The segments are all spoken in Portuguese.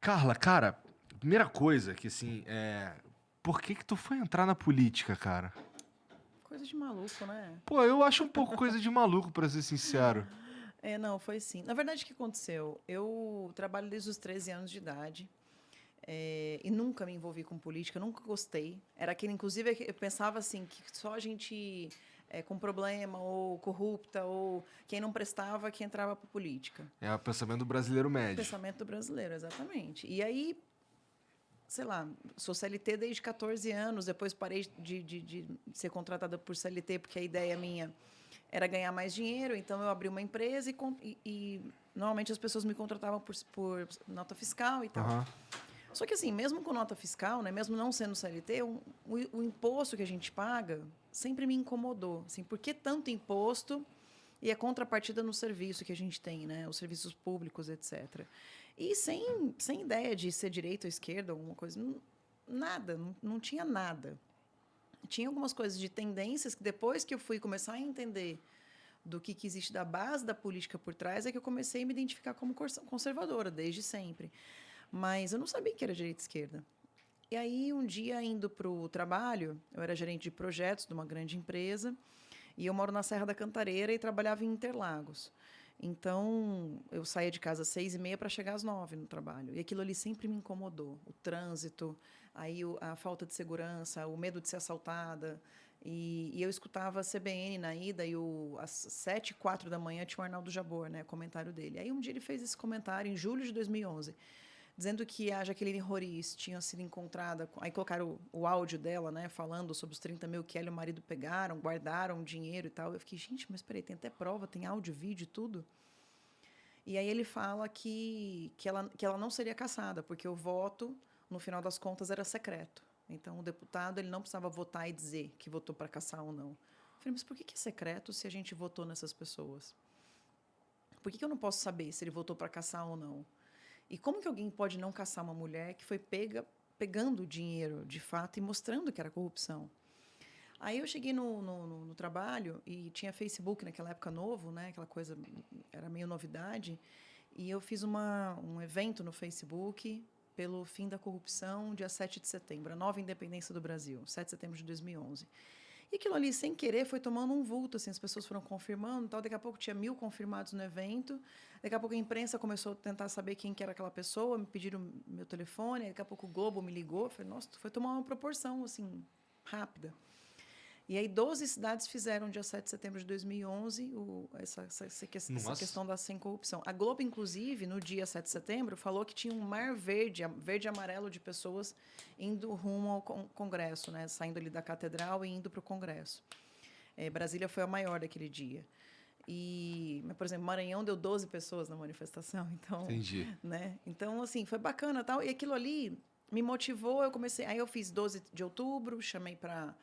Carla, cara, primeira coisa que assim, por que que tu foi entrar na política, cara? Coisa de maluco, né? Pô, eu acho um pouco coisa de maluco, pra ser sincero. É, não, foi sim. Na verdade, o que aconteceu? Eu trabalho desde os 13 anos de idade. E nunca me envolvi com política, nunca gostei. Era aquele, inclusive, eu pensava assim, que só a gente com problema, ou corrupta, ou quem não prestava, que entrava para política. É o pensamento do brasileiro médio. Pensamento do brasileiro, exatamente. E aí, sei lá, sou CLT desde 14 anos, depois parei de ser contratada por CLT, porque a ideia minha era ganhar mais dinheiro, então eu abri uma empresa e normalmente as pessoas me contratavam por nota fiscal e tal. Aham. Só que assim, mesmo com nota fiscal, né, mesmo não sendo CLT, o imposto que a gente paga sempre me incomodou. Assim, por que tanto imposto e a contrapartida no serviço que a gente tem, né, os serviços públicos, etc. E sem ideia de ser direita ou esquerda, alguma coisa, nada, não tinha nada. Tinha algumas coisas de tendências que depois que eu fui começar a entender do que existe da base da política por trás, é que eu comecei a me identificar como conservadora, desde sempre. Mas eu não sabia que era direita e esquerda. E aí, um dia, indo para o trabalho, eu era gerente de projetos de uma grande empresa, e eu moro na Serra da Cantareira e trabalhava em Interlagos. Então, eu saía de casa às 6h30 para chegar às 9 no trabalho. E aquilo ali sempre me incomodou. O trânsito, aí a falta de segurança, o medo de ser assaltada. E eu escutava a CBN na ida e às 7h04 da manhã tinha o Arnaldo Jabor, né, comentário dele. Aí um dia ele fez esse comentário em julho de 2011, dizendo que a Jaqueline Roriz tinha sido encontrada. Aí colocaram o áudio dela, né, falando sobre os 30 mil que ela e o marido pegaram, guardaram dinheiro e tal. Eu fiquei, gente, mas peraí, tem até prova, tem áudio, vídeo e tudo. E aí ele fala que ela não seria cassada, porque o voto, no final das contas, era secreto. Então, o deputado ele não precisava votar e dizer que votou para cassar ou não. Eu falei, mas por que é secreto se a gente votou nessas pessoas? Por que eu não posso saber se ele votou para cassar ou não? E como que alguém pode não caçar uma mulher que foi pegando o dinheiro de fato e mostrando que era corrupção? Aí eu cheguei no trabalho e tinha Facebook naquela época novo, né? Aquela coisa era meio novidade. E eu fiz um evento no Facebook pelo fim da corrupção, dia 7 de setembro, a nova independência do Brasil, 7 de setembro de 2011. E aquilo ali, sem querer, foi tomando um vulto, assim, as pessoas foram confirmando, tal. Daqui a pouco tinha 1.000 confirmados no evento. Daqui a pouco a imprensa começou a tentar saber quem que era aquela pessoa, me pediram meu telefone. Daqui a pouco o Globo me ligou. Eu falei, nossa, foi tomar uma proporção, assim, rápida. E aí 12 cidades fizeram, dia 7 de setembro de 2011, essa Nossa. questão da sem corrupção. A Globo, inclusive, no dia 7 de setembro, falou que tinha um mar verde, verde e amarelo de pessoas indo rumo ao Congresso, né? Saindo ali da Catedral e indo para o Congresso. Brasília foi a maior daquele dia. Mas, por exemplo, Maranhão deu 12 pessoas na manifestação, então, Entendi. né? Então, assim, foi bacana, tal. E aquilo ali me motivou, eu comecei, aí eu fiz 12 de outubro, chamei para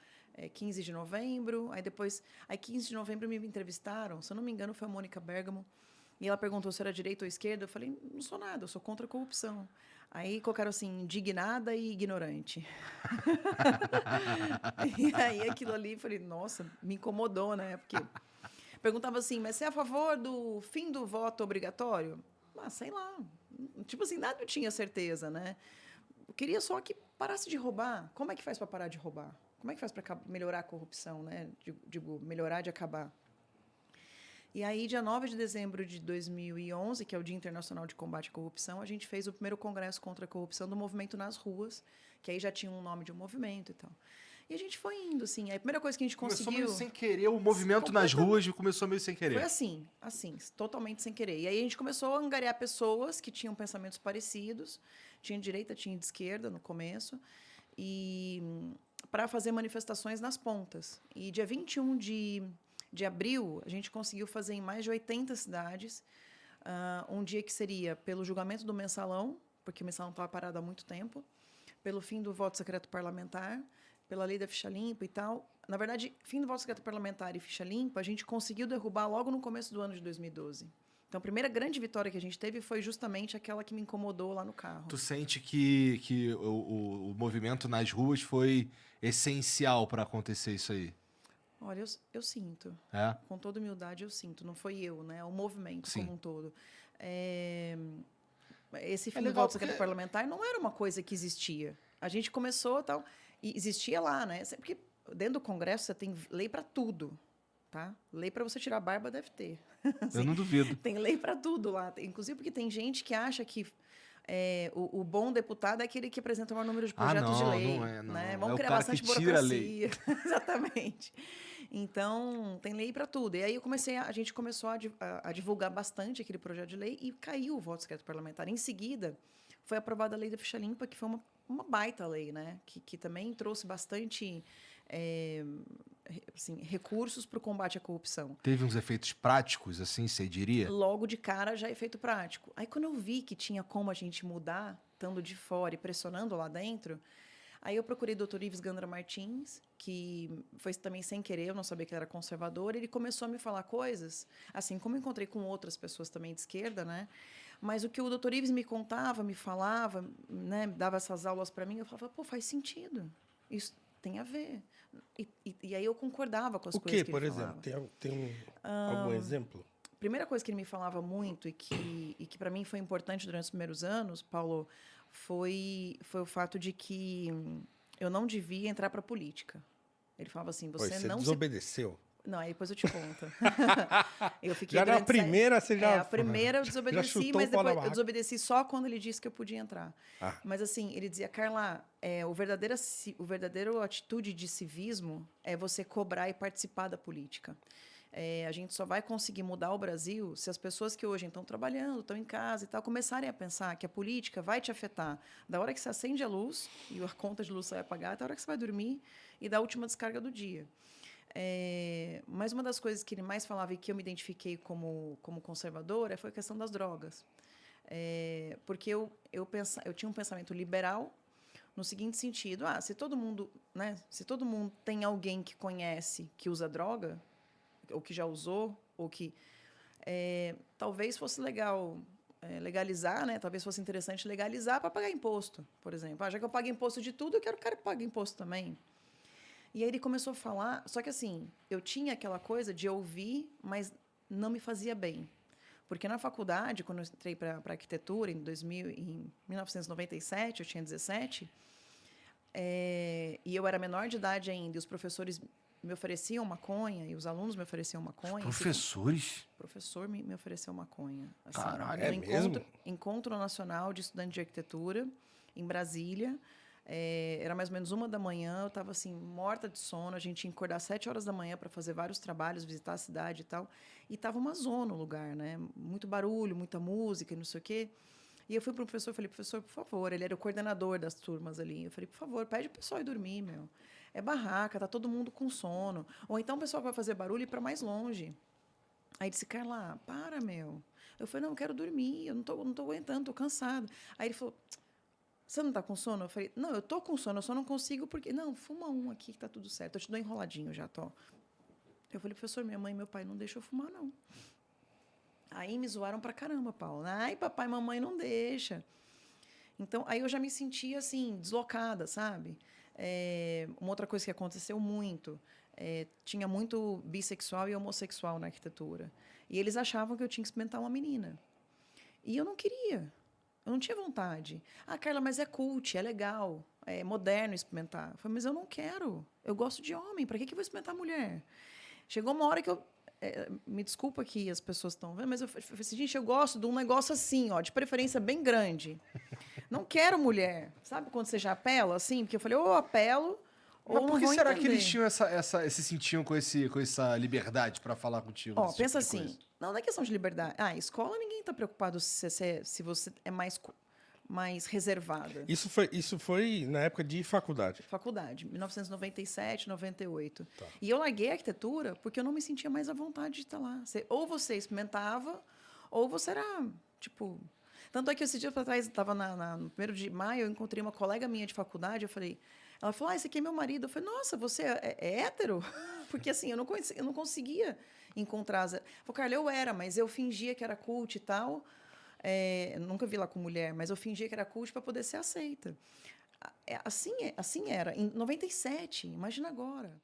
15 de novembro, aí 15 de novembro me entrevistaram, se eu não me engano foi a Mônica Bergamo, e ela perguntou se era direita ou esquerda, eu falei, não sou nada, eu sou contra a corrupção. Aí colocaram assim, indignada e ignorante. E aí aquilo ali, falei, nossa, me incomodou, né? Porque perguntava assim, mas você é a favor do fim do voto obrigatório? Ah, sei lá. Tipo assim, nada eu tinha certeza, né? Eu queria só que parasse de roubar. Como é que faz para parar de roubar? Como é que faz para melhorar a corrupção, né? Digo, melhorar de acabar. E aí, dia 9 de dezembro de 2011, que é o Dia Internacional de Combate à Corrupção, a gente fez o primeiro congresso contra a corrupção do movimento nas ruas, que aí já tinha um nome de um movimento e tal. E a gente foi indo, assim. A primeira coisa que a gente Começou meio conseguiu, sem querer, o movimento nas ruas completamente, começou meio sem foi querer. assim, totalmente sem querer. E aí a gente começou a angariar pessoas que tinham pensamentos parecidos, tinha de direita, tinha de esquerda no começo, e para fazer manifestações nas pontas. E dia 21 de abril, a gente conseguiu fazer em mais de 80 cidades, um dia que seria pelo julgamento do mensalão, porque o mensalão estava parado há muito tempo, pelo fim do voto secreto parlamentar, pela lei da ficha limpa e tal. Na verdade, fim do voto secreto parlamentar e ficha limpa, a gente conseguiu derrubar logo no começo do ano de 2012. Então, a primeira grande vitória que a gente teve foi justamente aquela que me incomodou lá no carro. Tu sente que o movimento nas ruas foi essencial pra acontecer isso aí? Olha, eu sinto. É? Com toda humildade, eu sinto. Não foi eu, né? O movimento como Sim. um todo. É, esse fim do legal voto secreto parlamentar não era uma coisa que existia. A gente começou tal, e existia lá, né? Porque dentro do Congresso você tem lei para tudo, tá? Lei para você tirar a barba deve ter. Eu não duvido. Tem lei para tudo lá. Inclusive porque tem gente que acha que o bom deputado é aquele que apresenta o maior número de projetos de lei. Não é, não. Né? Vamos É o criar cara bastante que tira a lei. burocracia. Exatamente. Então, tem lei para tudo. E aí a gente começou a divulgar bastante aquele projeto de lei e caiu o voto secreto parlamentar. Em seguida, foi aprovada a lei da ficha limpa, que foi uma baita lei, né? Que também trouxe bastante assim, recursos para o combate à corrupção. Teve uns efeitos práticos, assim, você diria? Logo de cara já é efeito prático. Aí quando eu vi que tinha como a gente mudar, estando de fora e pressionando lá dentro, aí eu procurei o Dr. Ives Gandra Martins, que foi também sem querer, eu não sabia que ele era conservador, ele começou a me falar coisas, assim como eu encontrei com outras pessoas também de esquerda, né? Mas o que o Dr. Ives me contava, me falava, né, dava essas aulas para mim, eu falava, pô, faz sentido. Isso tem a ver. E aí eu concordava com as coisas que ele falava. O que, por exemplo? Tem algum exemplo? A primeira coisa que ele me falava muito e que para mim foi importante durante os primeiros anos, Paulo, foi o fato de que eu não devia entrar para a política. Ele falava assim, você não desobedeceu. Não, aí depois eu te conto. Eu fiquei Já na primeira você já... a primeira eu desobedeci, mas depois eu desobedeci só quando ele disse que eu podia entrar. Mas assim, ele dizia, Carla, o verdadeiro atitude de civismo é você cobrar e participar da política. A gente só vai conseguir mudar o Brasil se as pessoas que hoje estão trabalhando, estão em casa e tal, começarem a pensar que a política vai te afetar da hora que você acende a luz e a conta de luz você vai pagar, até a hora que você vai dormir e da última descarga do dia. Mas uma das coisas que ele mais falava e que eu me identifiquei como conservadora foi a questão das drogas. Porque eu tinha um pensamento liberal no seguinte sentido, se todo mundo tem alguém que conhece que usa droga, ou que já usou, ou que talvez fosse legal legalizar, né? Talvez fosse interessante legalizar para pagar imposto, por exemplo. Já que eu pago imposto de tudo, eu quero que o cara pague imposto também. E aí ele começou a falar, só que assim, eu tinha aquela coisa de ouvir, mas não me fazia bem. Porque na faculdade, quando eu entrei para arquitetura, em 1997, eu tinha 17, e eu era menor de idade ainda, e os professores me ofereciam maconha, e os alunos me ofereciam maconha. Professores? O professor me ofereceu maconha. Assim, caralho, é mesmo? Encontro Nacional de Estudantes de Arquitetura, em Brasília. Era mais ou menos 1h, eu estava assim, morta de sono, a gente ia acordar às 7 horas da manhã para fazer vários trabalhos, visitar a cidade e tal. E estava uma zona o lugar, né? Muito barulho, muita música e não sei o quê. E eu fui para o professor e falei, professor, por favor, ele era o coordenador das turmas ali. Eu falei, por favor, pede o pessoal ir dormir, meu. É barraca, tá todo mundo com sono. Ou então o pessoal vai fazer barulho e ir para mais longe. Aí disse, Carla, para, meu. Eu falei, não, eu quero dormir, eu não tô aguentando, tô cansado. Aí ele falou, você não tá com sono? Eu falei, não, eu tô com sono, eu só não consigo porque... Não, fuma um aqui que tá tudo certo. Eu te dou enroladinho já, tô. Eu falei, professor, minha mãe e meu pai não deixam eu fumar, não. Aí me zoaram pra caramba, Paulo. Ai, papai e mamãe não deixa. Então, aí eu já me sentia, assim, deslocada, sabe? Uma outra coisa que aconteceu muito, tinha muito bissexual e homossexual na arquitetura. E eles achavam que eu tinha que experimentar uma menina. E eu não queria. Eu não tinha vontade. Carla, mas é cult, é legal, é moderno experimentar. Eu falei, mas eu não quero. Eu gosto de homem, para que eu vou experimentar mulher? Chegou uma hora que eu... me desculpa que as pessoas estão vendo, mas eu falei assim, gente, eu gosto de um negócio assim, ó, de preferência bem grande. Não quero mulher. Sabe quando você já apela, assim? Porque eu falei, ou eu apelo, mas ou por que não será entender. que eles tinham se sentiam com essa liberdade para falar contigo? Ó, pensa tipo assim, não é questão de liberdade. Escola ninguém está preocupado se você é mais reservada. Isso foi na época de faculdade? Faculdade, 1997, 98. Tá. E eu larguei a arquitetura porque eu não me sentia mais à vontade de estar lá. Ou você experimentava, ou você era, tipo... Tanto é que esse dia para trás, estava no 1º de maio, eu encontrei uma colega minha de faculdade, eu falei... Ela falou, esse aqui é meu marido. Eu falei, nossa, você é hétero? Porque assim, eu não conseguia encontrar... Eu falei, Carla, eu era, mas eu fingia que era cult e tal... nunca vi lá com mulher, mas eu fingia que era cult para poder ser aceita. Assim era. Em 97, imagina agora.